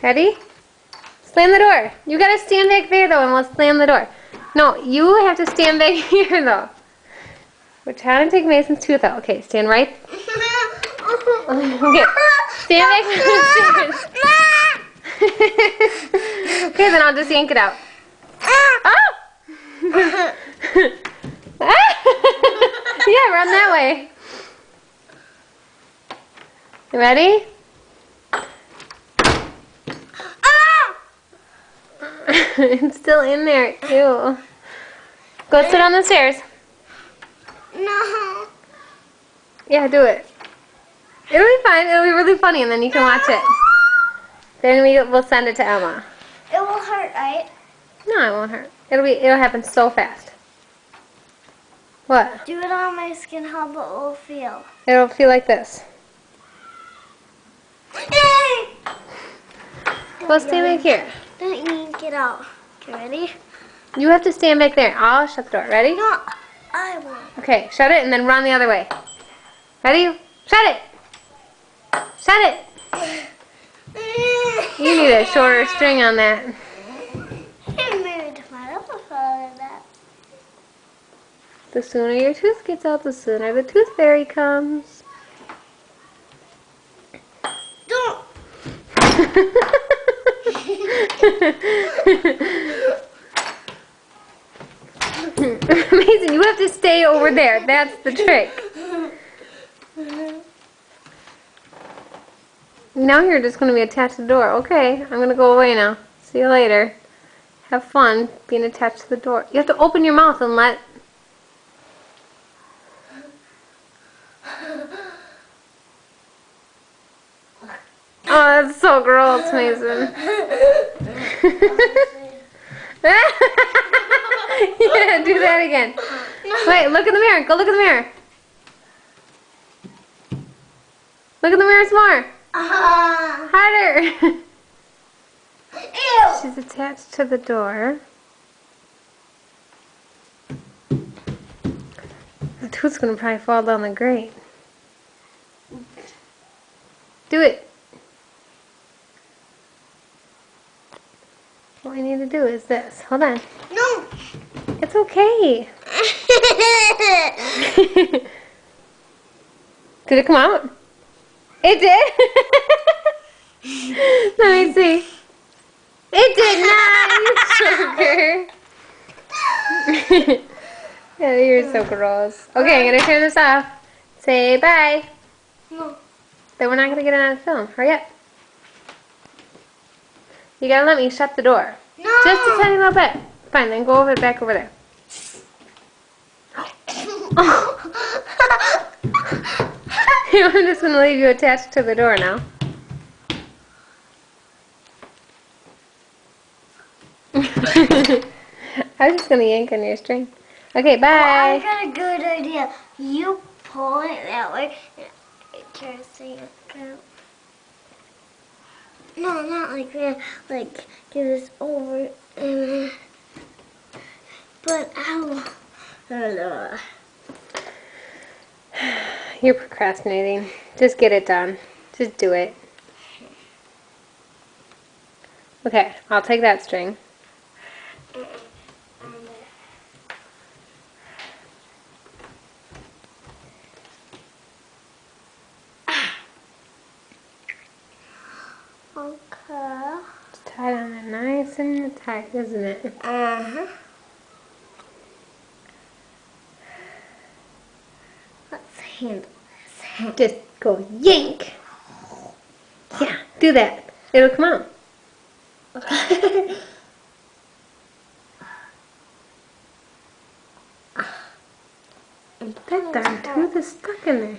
Ready? Slam the door. You gotta stand back there though and we'll slam the door. No, you have to stand back here though. We're trying to take Mason's tooth out. Okay, stand right. Okay, stand back there. Okay, then I'll just yank it out. Oh! Yeah, run that way. You ready? It's still in there. Ew. Go sit on the stairs. No. Yeah, do it. It'll be fine. It'll be really funny, and then you can watch it. Then we'll send it to Emma. It will hurt, right? No, it won't hurt. It'll happen so fast. What? Do it on my skin. How it will feel? It'll feel like this. Well, stay back here. Don't yank it out. Okay, ready? You have to stand back there. I'll shut the door. Ready? No, I won't. Okay, shut it and then run the other way. Ready? Shut it! Shut it! You need a shorter string on that. The sooner your tooth gets out, the sooner the tooth fairy comes. Don't. Mason, you have to stay over there. That's the trick. Now you're just going to be attached to the door. Okay, I'm going to go away now. See you later. Have fun being attached to the door. You have to open your mouth and let... Oh, that's so gross, Mason. Yeah, do that again. Wait, look in the mirror. Go look in the mirror. Look in the mirror some more. Harder. Ew. She's attached to the door. The tooth's going to probably fall down the grate. Do it. What we need to do is this. Hold on. No. It's okay. Did it come out? It did? Let me see. It did not, you sugar. Yeah, you're so gross. Okay, I'm going to turn this off. Say bye. No. Then we're not going to get it on film. Hurry up. You got to let me shut the door. No. Just a tiny little bit. Fine, then go back over there. I'm just going to leave you attached to the door now. I was just going to yank on your string. Okay, bye. I got a good idea. You pull it that way. Try to say it. No, not like that. Like, get this over. But ow. You're procrastinating. Just get it done. Just do it. Okay, I'll take that string. Okay. Just tie it on there nice and tight, isn't it? Uh-huh. Let's handle this. Just go yank. Yeah, do that. It'll come out. That darn tooth is stuck in there.